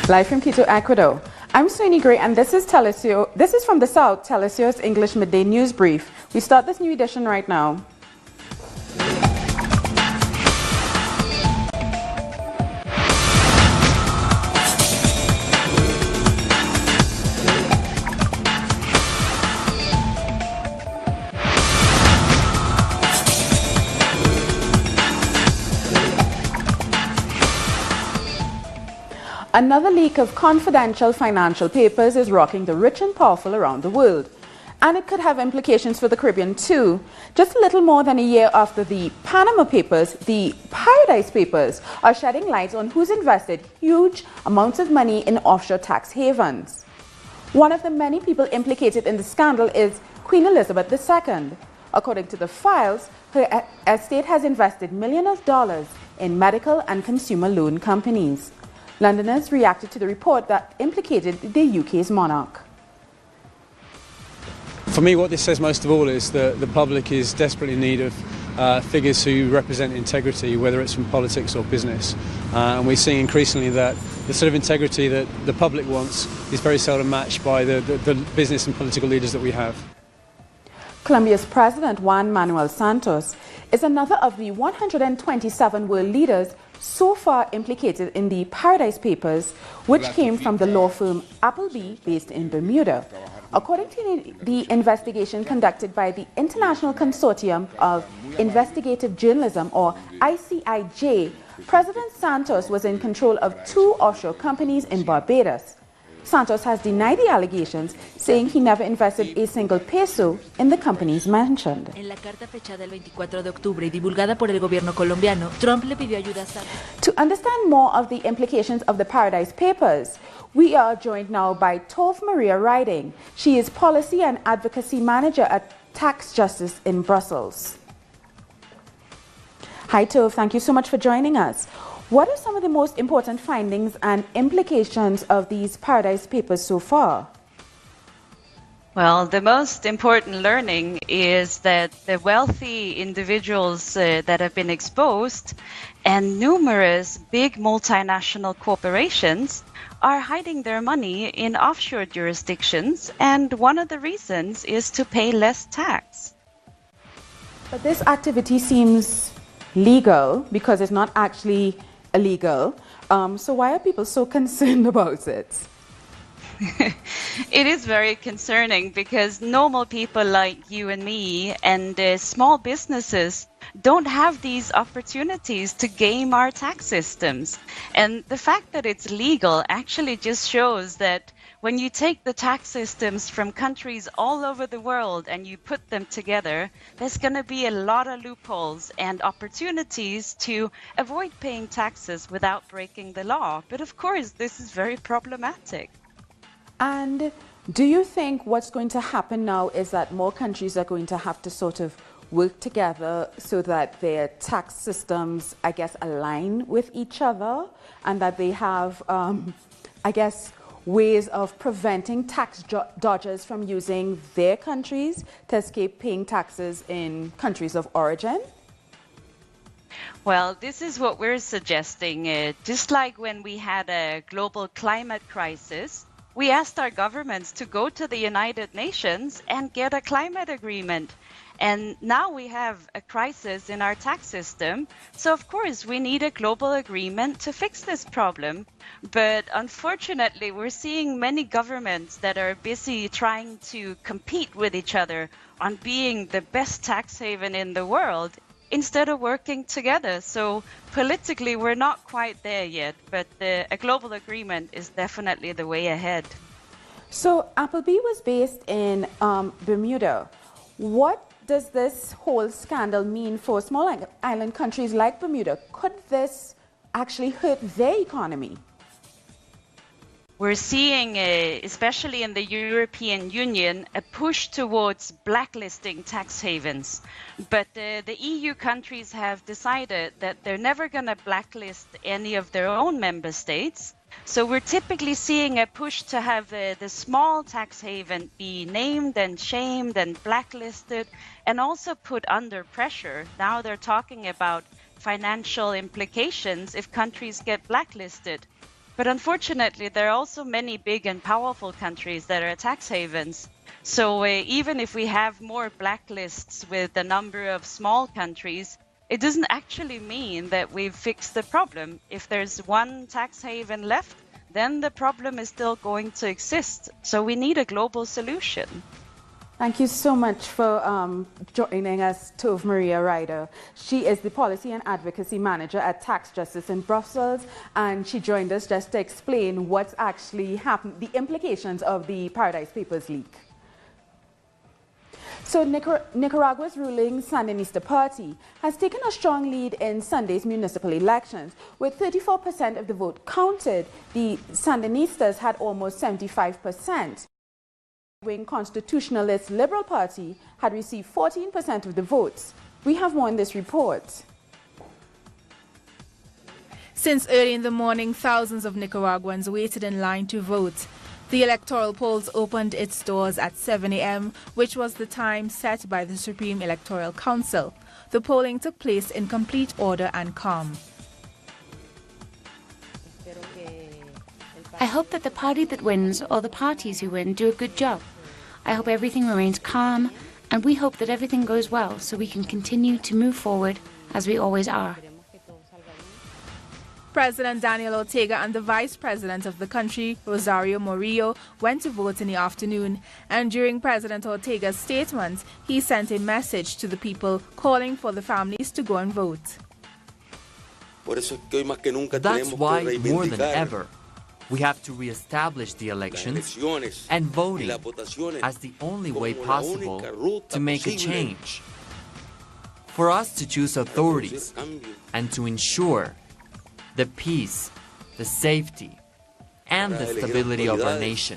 Live from Quito, Ecuador. I'm Sweeney Gray, and this is from the South, Telesio's English Midday News Brief. We start this new edition right now. Another leak of confidential financial papers is rocking the rich and powerful around the world. And it could have implications for the Caribbean too. Just a little more than a year after the Panama Papers, the Paradise Papers are shedding light on who's invested huge amounts of money in offshore tax havens. One of the many people implicated in the scandal is Queen Elizabeth II. According to the files, her estate has invested millions of dollars in medical and consumer loan companies. Londoners reacted to the report that implicated the UK's monarch. For me, what this says most of all is that the public is desperately in need of figures who represent integrity, whether it's from politics or business. And we're seeing increasingly that the sort of integrity that the public wants is very seldom matched by the business and political leaders that we have. Colombia's President Juan Manuel Santos is another of the 127 world leaders so far implicated in the Paradise Papers, which came from the law firm Appleby based in Bermuda. According to the investigation conducted by the International Consortium of Investigative Journalism, or ICIJ, President Santos was in control of 2 offshore companies in Barbados. Santos has denied the allegations, saying he never invested a single peso in the companies mentioned. En la carta fechada el 24 de octubre y divulgada por el gobierno colombiano, Trump le pidió ayuda a Santos. To understand more of the implications of the Paradise Papers, we are joined now by Tove Maria Riding. She is Policy and Advocacy Manager at Tax Justice in Brussels. Hi Tove, thank you so much for joining us. What are some of the most important findings and implications of these Paradise Papers so far? Well, the most important learning is that the wealthy individuals that have been exposed and numerous big multinational corporations are hiding their money in offshore jurisdictions, and one of the reasons is to pay less tax. But this activity seems legal because it's not actually illegal. So why are people so concerned about it? It is very concerning because normal people like you and me and small businesses don't have these opportunities to game our tax systems. And the fact that it's legal actually just shows that when you take the tax systems from countries all over the world and you put them together, there's going to be a lot of loopholes and opportunities to avoid paying taxes without breaking the law. But of course, this is very problematic. And do you think what's going to happen now is that more countries are going to have to sort of work together so that their tax systems, I guess, align with each other, and that they have, I guess, ways of preventing tax dodgers from using their countries to escape paying taxes in countries of origin? Well, this is what we're suggesting. Just like when we had a global climate crisis, we asked our governments to go to the United Nations and get a climate agreement. And now we have a crisis in our tax system. So of course we need a global agreement to fix this problem. But unfortunately, we're seeing many governments that are busy trying to compete with each other on being the best tax haven in the world instead of working together. So politically, we're not quite there yet, but a global agreement is definitely the way ahead. So Appleby was based in Bermuda. What does this whole scandal mean for small island countries like Bermuda? Could this actually hurt their economy? We're seeing, especially in the European Union, a push towards blacklisting tax havens. But the EU countries have decided that they're never going to blacklist any of their own member states. So we're typically seeing a push to have the small tax haven be named and shamed and blacklisted and also put under pressure. Now they're talking about financial implications if countries get blacklisted. But unfortunately, there are also many big and powerful countries that are tax havens. So even if we have more blacklists with a number of small countries, it doesn't actually mean that we've fixed the problem. If there's one tax haven left, then the problem is still going to exist. So we need a global solution. Thank you so much for joining us, Tove Maria Ryder. She is the Policy and Advocacy Manager at Tax Justice in Brussels, and she joined us just to explain what's actually happened, the implications of the Paradise Papers leak. So Nicaragua's ruling Sandinista party has taken a strong lead in Sunday's municipal elections. With 34% of the vote counted, the Sandinistas had almost 75%. Wing constitutionalist Liberal Party had received 14% of the votes. We have more in this report. Since early in the morning, thousands of Nicaraguans waited in line to vote. The electoral polls opened its doors at 7 a.m., which was the time set by the Supreme Electoral Council. The polling took place in complete order and calm. I hope that the party that wins, or the parties who win, do a good job. I hope everything remains calm, and we hope that everything goes well so we can continue to move forward as we always are. President Daniel Ortega and the Vice President of the country, Rosario Murillo, went to vote in the afternoon. And during President Ortega's statement, he sent a message to the people calling for the families to go and vote. That's why, more than ever, we have to re-establish the elections and voting as the only way possible to make a change. For us to choose authorities and to ensure the peace, the safety, and the stability of our nation.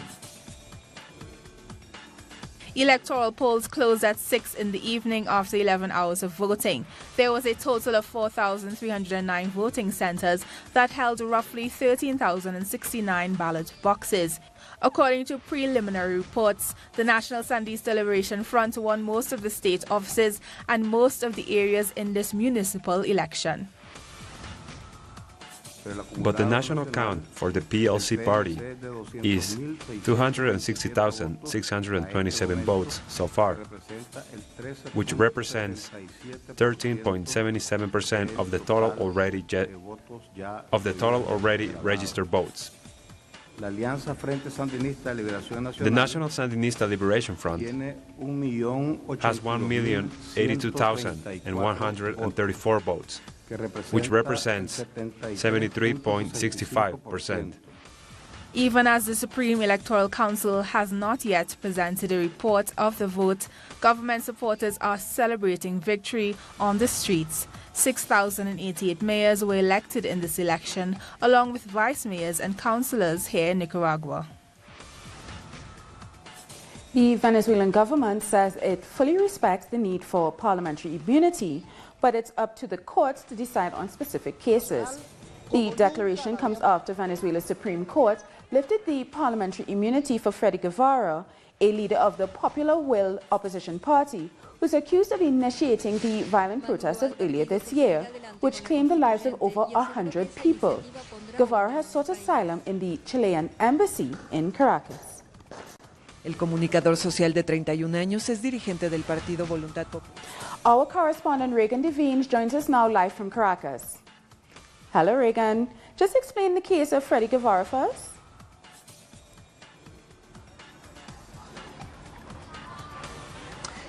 Electoral polls closed at 6 in the evening after 11 hours of voting. There was a total of 4,309 voting centers that held roughly 13,069 ballot boxes. According to preliminary reports, the National Sandinista Liberation Front won most of the state offices and most of the areas in this municipal election. But the national count for the PLC party is 260,627 votes so far, which represents 13.77% of the total already registered votes. The National Sandinista Liberation Front has 1,082,134 votes, which represents 73.65%. Even as the Supreme Electoral Council has not yet presented a report of the vote, government supporters are celebrating victory on the streets. 6,088 mayors were elected in this election, along with vice mayors and councillors here in Nicaragua. The Venezuelan government says it fully respects the need for parliamentary immunity, but it's up to the courts to decide on specific cases. The declaration comes after Venezuela's Supreme Court lifted the parliamentary immunity for Freddy Guevara, a leader of the Popular Will opposition party, who's accused of initiating the violent protests of earlier this year, which claimed the lives of over 100 people. Guevara has sought asylum in the Chilean embassy in Caracas. El comunicador social de 31 años es dirigente del partido Voluntad Popular. Our correspondent Reagan Devines joins us now live from Caracas. Hello, Reagan. Just explain the case of Freddy Guevara for us.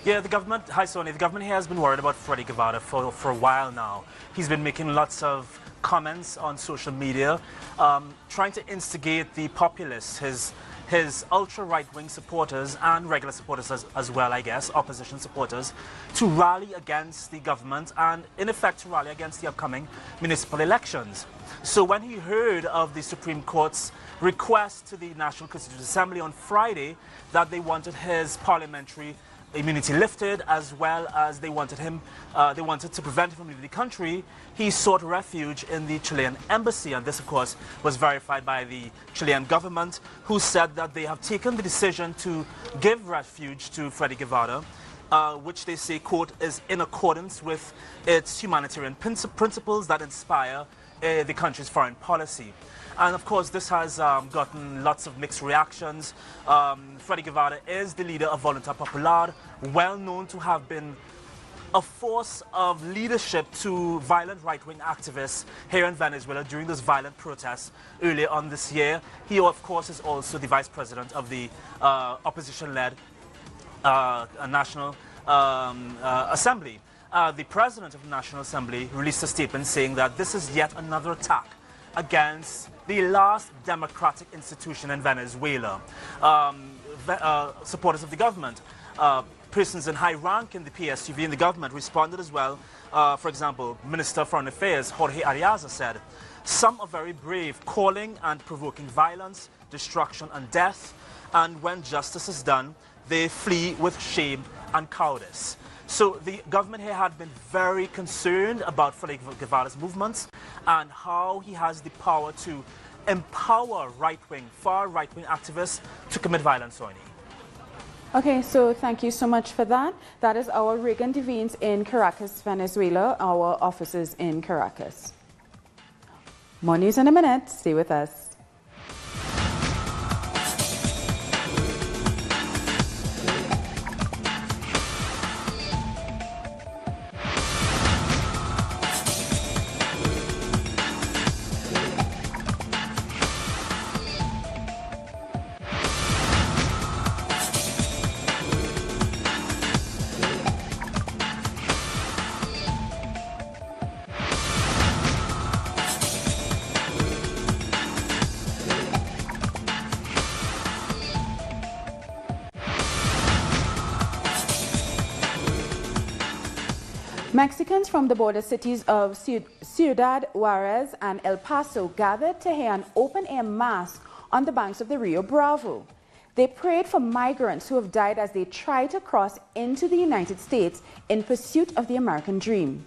Yeah, the government here has been worried about Freddy Guevara for a while now. He's been making lots of comments on social media, trying to instigate the populace, his ultra-right-wing supporters and regular supporters as well, I guess, opposition supporters, to rally against the government and, in effect, to rally against the upcoming municipal elections. So when he heard of the Supreme Court's request to the National Constituent Assembly on Friday that they wanted his parliamentary immunity lifted, as well as they wanted to prevent him from leaving the country, he sought refuge in the Chilean embassy, and this of course was verified by the Chilean government, who said that they have taken the decision to give refuge to Freddy Guevara, which they say, quote, is in accordance with its humanitarian principles that inspire the country's foreign policy. And of course, this has gotten lots of mixed reactions. Freddy Guevara is the leader of Voluntad Popular, well known to have been a force of leadership to violent right-wing activists here in Venezuela during those violent protests earlier on this year. He, of course, is also the vice president of the opposition-led National Assembly. The president of the National Assembly released a statement saying that this is yet another attack against the last democratic institution in Venezuela. Supporters of the government, persons in high rank in the PSUV and the government responded as well. For example, Minister of Foreign Affairs Jorge Ariaza said, "Some are very brave, calling and provoking violence, destruction and death, and when justice is done, they flee with shame and cowardice." So the government here had been very concerned about Freddy Guevara's movements and how he has the power to empower right-wing, far right-wing activists to commit violence on him. Okay, so thank you so much for that. That is our Reagan Devines in Caracas, Venezuela, our offices in Caracas. More news in a minute. Stay with us. Mexicans from the border cities of Ciudad Juarez and El Paso gathered to hear an open-air mass on the banks of the Rio Bravo. They prayed for migrants who have died as they try to cross into the United States in pursuit of the American dream.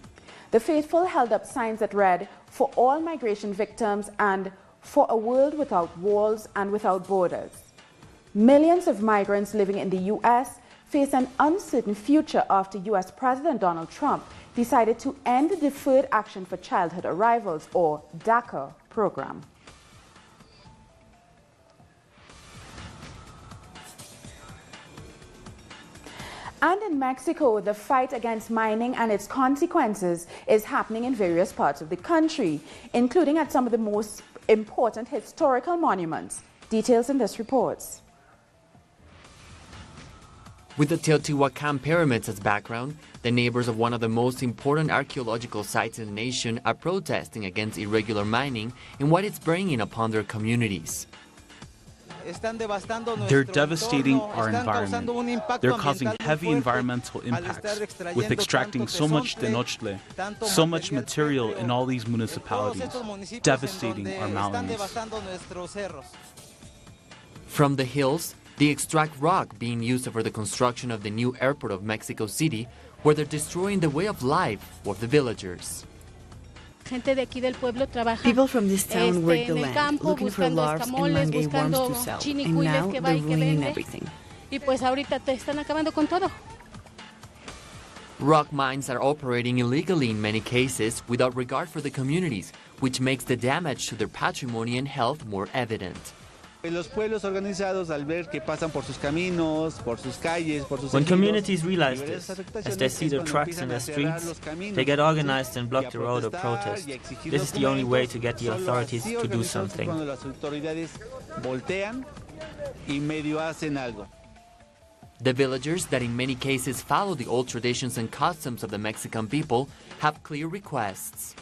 The faithful held up signs that read, "For all migration victims" and "For a world without walls and without borders." Millions of migrants living in the U.S. face an uncertain future after U.S. President Donald Trump decided to end the Deferred Action for Childhood Arrivals, or DACA, program. And in Mexico, the fight against mining and its consequences is happening in various parts of the country, including at some of the most important historical monuments. Details in this report. With the Teotihuacan pyramids as background, the neighbors of one of the most important archaeological sites in the nation are protesting against irregular mining and what it's bringing upon their communities. They're devastating our environment. They're causing heavy environmental impacts with extracting so much tenochtle, so much material in all these municipalities, devastating our mountains. From the hills, they extract rock being used for the construction of the new airport of Mexico City, where they're destroying the way of life of the villagers. People from this town work the land, looking for larves and maguey worms to sell, and now they're ruining everything. Rock mines are operating illegally in many cases without regard for the communities, which makes the damage to their patrimony and health more evident. When communities realize this, as they see the trucks in the streets, they get organized and block the road or protest. This is the only way to get the authorities to do something. The villagers, that in many cases follow the old traditions and customs of the Mexican people, have clear requests.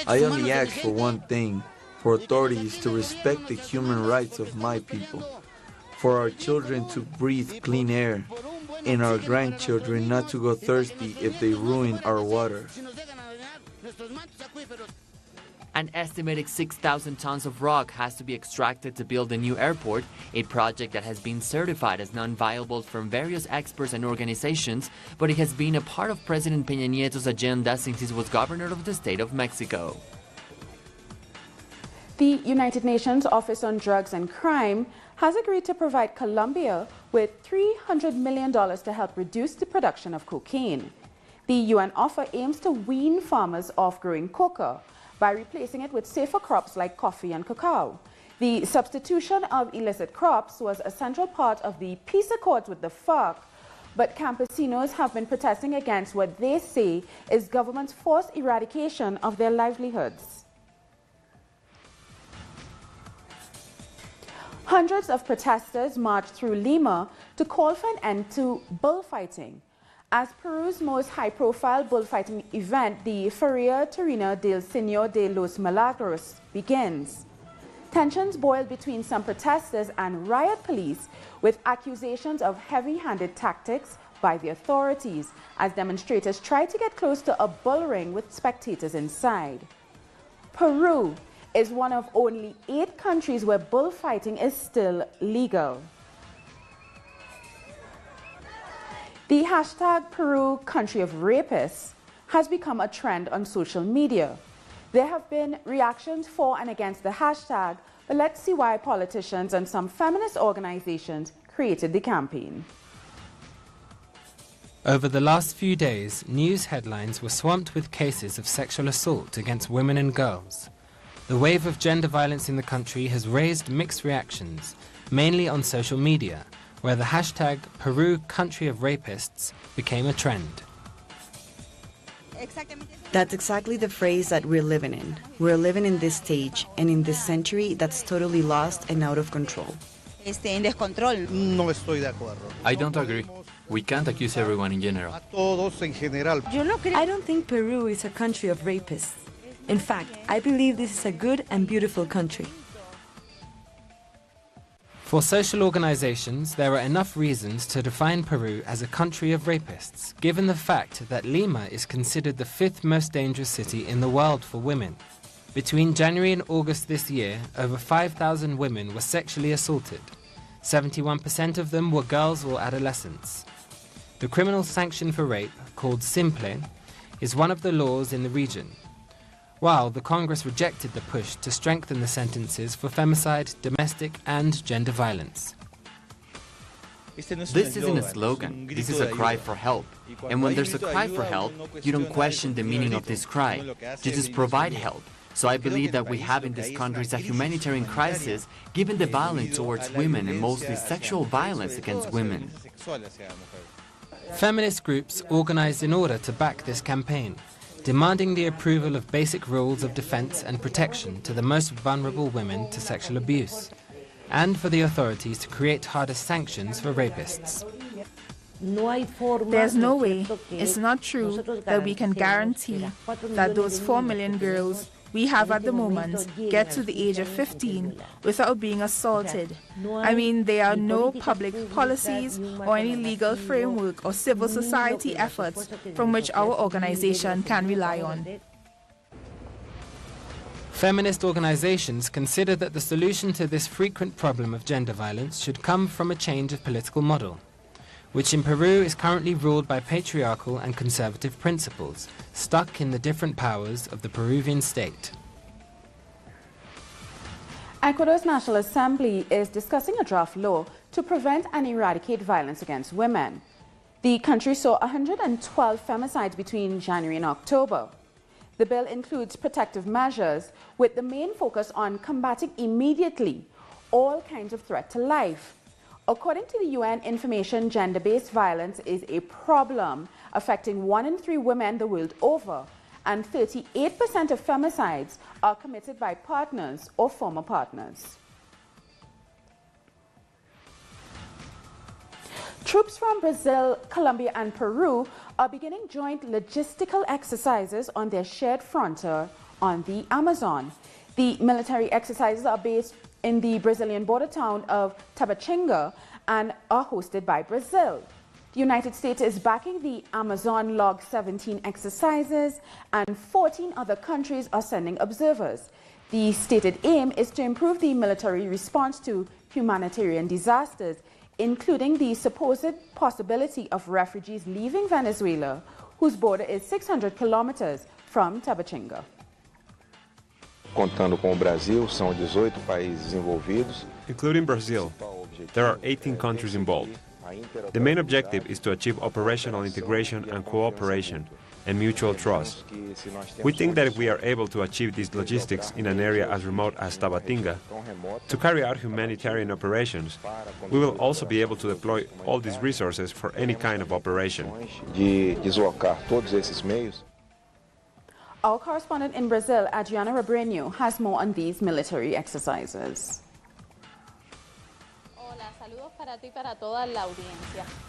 I only ask for one thing, for authorities to respect the human rights of my people, for our children to breathe clean air, and our grandchildren not to go thirsty if they ruin our water. An estimated 6,000 tons of rock has to be extracted to build the new airport, a project that has been certified as non-viable from various experts and organizations, but it has been a part of President Peña Nieto's agenda since he was governor of the state of Mexico. The United Nations Office on Drugs and Crime has agreed to provide Colombia with $300 million to help reduce the production of cocaine. The UN offer aims to wean farmers off growing coca by replacing it with safer crops like coffee and cacao. The substitution of illicit crops was a central part of the peace accords with the FARC, but campesinos have been protesting against what they say is government's forced eradication of their livelihoods. Hundreds of protesters marched through Lima to call for an end to bullfighting. As Peru's most high-profile bullfighting event, the Feria Taurina del Señor de los Milagros, begins. Tensions boiled between some protesters and riot police, with accusations of heavy-handed tactics by the authorities as demonstrators tried to get close to a bull ring with spectators inside. Peru is one of only 8 countries where bullfighting is still legal. The hashtag Peru Country of Rapists has become a trend on social media. There have been reactions for and against the hashtag, but let's see why politicians and some feminist organizations created the campaign. Over the last few days, news headlines were swamped with cases of sexual assault against women and girls. The wave of gender violence in the country has raised mixed reactions, mainly on social media, where the hashtag Peru Country of Rapists became a trend. That's exactly the phrase that we're living in. We're living in this stage and in this century that's totally lost and out of control. I don't agree. We can't accuse everyone in general. I don't think Peru is a country of rapists. In fact, I believe this is a good and beautiful country. For social organizations, there are enough reasons to define Peru as a country of rapists, given the fact that Lima is considered the 5th most dangerous city in the world for women. Between January and August this year, over 5,000 women were sexually assaulted. 71% of them were girls or adolescents. The criminal sanction for rape, called simple, is one of the laws in the region, while the Congress rejected the push to strengthen the sentences for femicide, domestic and gender violence. This isn't a slogan, this is a cry for help. And when there's a cry for help, you don't question the meaning of this cry, you just provide help. So I believe that we have in this country a humanitarian crisis given the violence towards women and mostly sexual violence against women. Feminist groups organized in order to back this campaign, demanding the approval of basic rules of defense and protection to the most vulnerable women to sexual abuse, and for the authorities to create harder sanctions for rapists. There's no way, it's not true, that we can guarantee that those 4 million girls we have at the moment get to the age of 15 without being assaulted. I mean, there are no public policies or any legal framework or civil society efforts from which our organization can rely on. Feminist organizations consider that the solution to this frequent problem of gender violence should come from a change of political model, which in Peru is currently ruled by patriarchal and conservative principles, stuck in the different powers of the Peruvian state. Ecuador's National Assembly is discussing a draft law to prevent and eradicate violence against women. The country saw 112 femicides between January and October. The bill includes protective measures with the main focus on combating immediately all kinds of threat to life. According to the UN information, gender-based violence is a problem affecting 1 in 3 women the world over, and 38% of femicides are committed by partners or former partners. Troops from Brazil, Colombia and Peru are beginning joint logistical exercises on their shared frontier on the Amazon. The military exercises are based in the Brazilian border town of Tabatinga and are hosted by Brazil. The United States is backing the Amazon Log 17 exercises, and 14 other countries are sending observers. The stated aim is to improve the military response to humanitarian disasters, including the supposed possibility of refugees leaving Venezuela, whose border is 600 kilometers from Tabatinga. contando com o Brasil, são 18 países envolvidos. Including Brazil, there are 18 countries involved. The main objective is to achieve operational integration and cooperation and mutual trust. We think that if we are able to achieve these logistics in an area as remote as Tabatinga, to carry out humanitarian operations, we will also be able to deploy all these resources for any kind of operation. Our correspondent in Brazil, Adriana Rebreno, has more on these military exercises.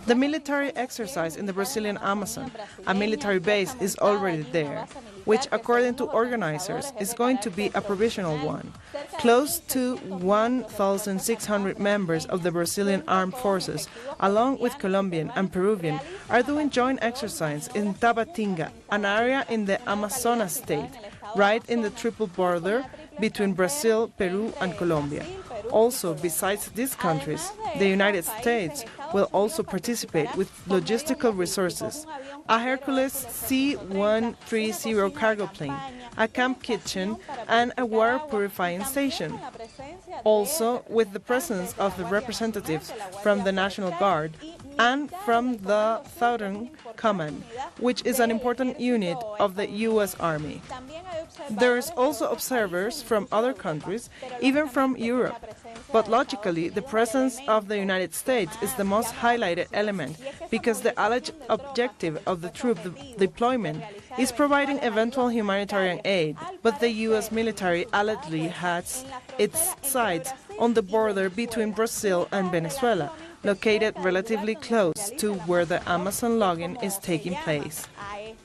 The military exercise in the Brazilian Amazon, a military base, is already there, which, according to organizers, is going to be a provisional one. Close to 1,600 members of the Brazilian armed forces, along with Colombian and Peruvian, are doing joint exercise in Tabatinga, an area in the Amazonas state, right in the triple border between Brazil, Peru, and Colombia. Also, besides these countries, the United States will also participate with logistical resources, a Hercules C-130 cargo plane, a camp kitchen, and a water purifying station. Also, with the presence of the representatives from the National Guard and from the Southern Command, which is an important unit of the U.S. Army. There's also observers from other countries, even from Europe. But logically, the presence of the United States is the most highlighted element because the alleged objective of the troop deployment is providing eventual humanitarian aid. But the U.S. military allegedly has its sights on the border between Brazil and Venezuela, located relatively close to where the Amazon logging is taking place.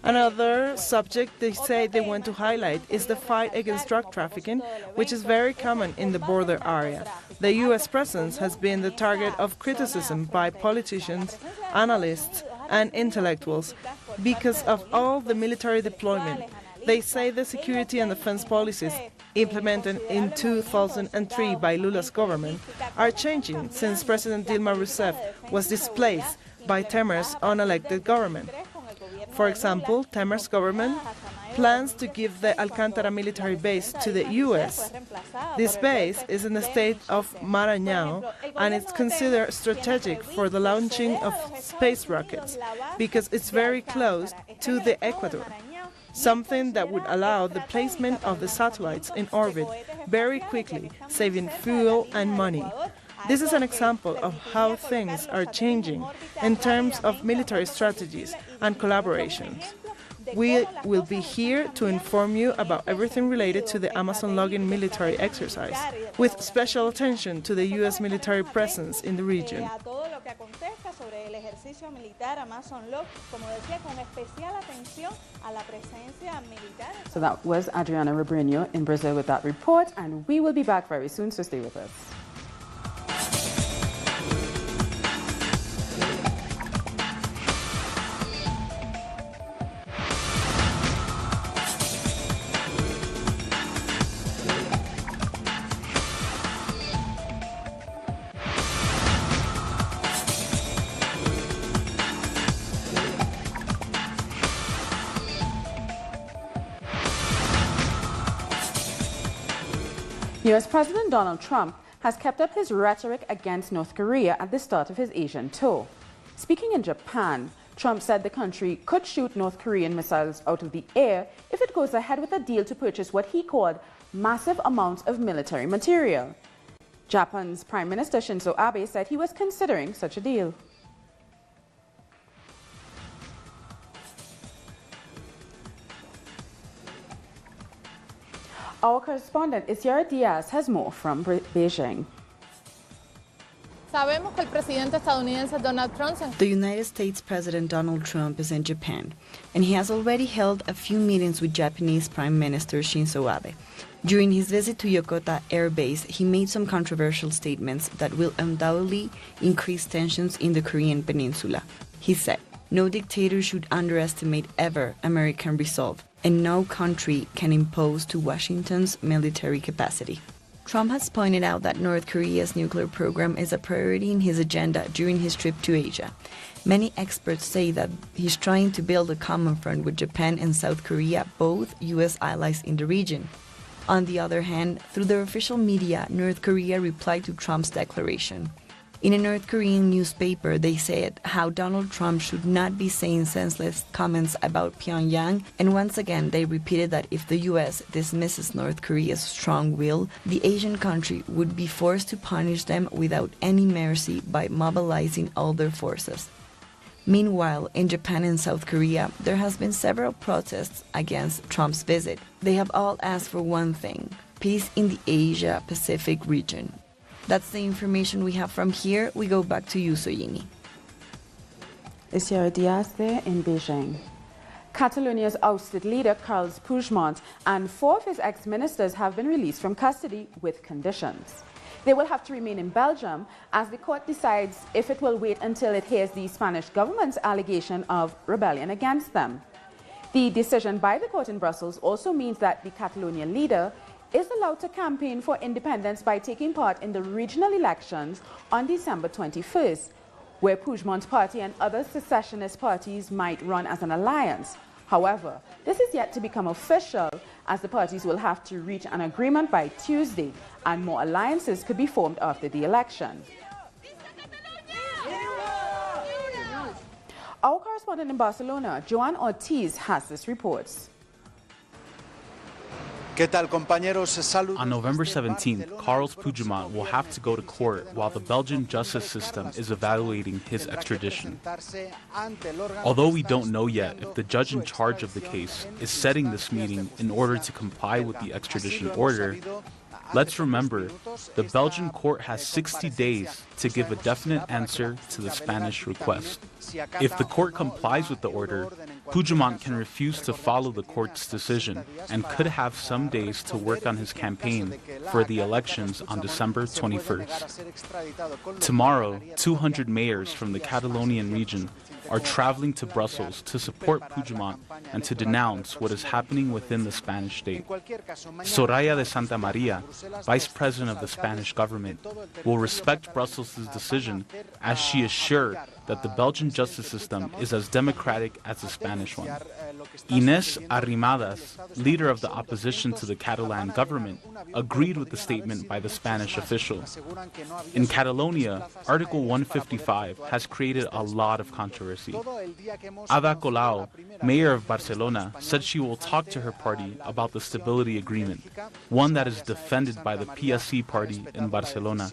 Another subject they say they want to highlight is the fight against drug trafficking, which is very common in the border area. The U.S. presence has been the target of criticism by politicians, analysts, and intellectuals because of all the military deployment. They say the security and defense policies implemented in 2003 by Lula's government are changing since President Dilma Rousseff was displaced by Temer's unelected government. For example, Temer's government plans to give the Alcántara military base to the U.S. This base is in the state of Maranhão and it's considered strategic for the launching of space rockets because it's very close to the Ecuador, something that would allow the placement of the satellites in orbit very quickly, saving fuel and money. This is an example of how things are changing in terms of military strategies and collaborations. We will be here to inform you about everything related to the Amazon logging military exercise, with special attention to the U.S. military presence in the region. So that was Adriana Rebreno in Brazil with that report, and we will be back very soon, so stay with us. U.S. President Donald Trump has kept up his rhetoric against North Korea at the start of his Asian tour. Speaking in Japan, Trump said the country could shoot North Korean missiles out of the air if it goes ahead with a deal to purchase what he called massive amounts of military material. Japan's Prime Minister Shinzo Abe said he was considering such a deal. Our correspondent Isiara Diaz has more from Beijing. The United States President Donald Trump is in Japan, and he has already held a few meetings with Japanese Prime Minister Shinzo Abe. During his visit to Yokota Air Base, he made some controversial statements that will undoubtedly increase tensions in the Korean peninsula. He said, "No dictator should underestimate ever American resolve, and no country can impose to Washington's military capacity." Trump has pointed out that North Korea's nuclear program is a priority in his agenda during his trip to Asia. Many experts say that he's trying to build a common front with Japan and South Korea, both U.S. allies in the region. On the other hand, through their official media, North Korea replied to Trump's declaration. In a North Korean newspaper, they said how Donald Trump should not be saying senseless comments about Pyongyang, and once again they repeated that if the U.S. dismisses North Korea's strong will, the Asian country would be forced to punish them without any mercy by mobilizing all their forces. Meanwhile, in Japan and South Korea, there has been several protests against Trump's visit. They have all asked for one thing: peace in the Asia-Pacific region. That's the information we have from here. We go back to you, Soyini. Isiara Diaz there in Beijing. Catalonia's ousted leader, Carles Puigdemont, and 4 of his ex-ministers have been released from custody with conditions. They will have to remain in Belgium as the court decides if it will wait until it hears the Spanish government's allegation of rebellion against them. The decision by the court in Brussels also means that the Catalonian leader is allowed to campaign for independence by taking part in the regional elections on December 21st, where Puigdemont's party and other secessionist parties might run as an alliance. However, this is yet to become official, as the parties will have to reach an agreement by Tuesday, and more alliances could be formed after the election. Our correspondent in Barcelona, Joan Ortiz, has this report. On November 17th, Carles Puigdemont will have to go to court while the Belgian justice system is evaluating his extradition. Although we don't know yet if the judge in charge of the case is setting this meeting in order to comply with the extradition order, let's remember, the Belgian court has 60 days to give a definite answer to the Spanish request. If the court complies with the order, Puigdemont can refuse to follow the court's decision and could have some days to work on his campaign for the elections on December 21st. Tomorrow, 200 mayors from the Catalonian region are traveling to Brussels to support Puigdemont and to denounce what is happening within the Spanish state. Soraya de Santa Maria, vice president of the Spanish government, will respect Brussels' decision as she is sure that the Belgian justice system is as democratic as the Spanish one. Inés Arrimadas, leader of the opposition to the Catalan government, agreed with the statement by the Spanish official. In Catalonia, Article 155 has created a lot of controversy. Ada Colau, mayor of Barcelona, said she will talk to her party about the stability agreement, one that is defended by the PSC party in Barcelona.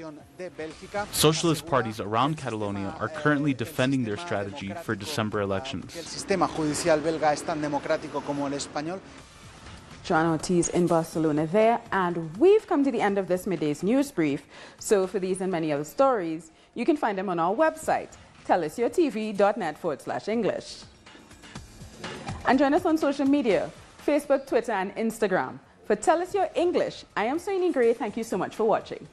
Socialist parties around Catalonia are currently defending their strategy for December elections. Joan Ortiz in Barcelona there, and we've come to the end of this midday's news brief. So for these and many other stories, you can find them on our website, tellusyourtv.net/English. And join us on social media, Facebook, Twitter, and Instagram. For Tell Us Your English, I am Soini Gray. Thank you so much for watching.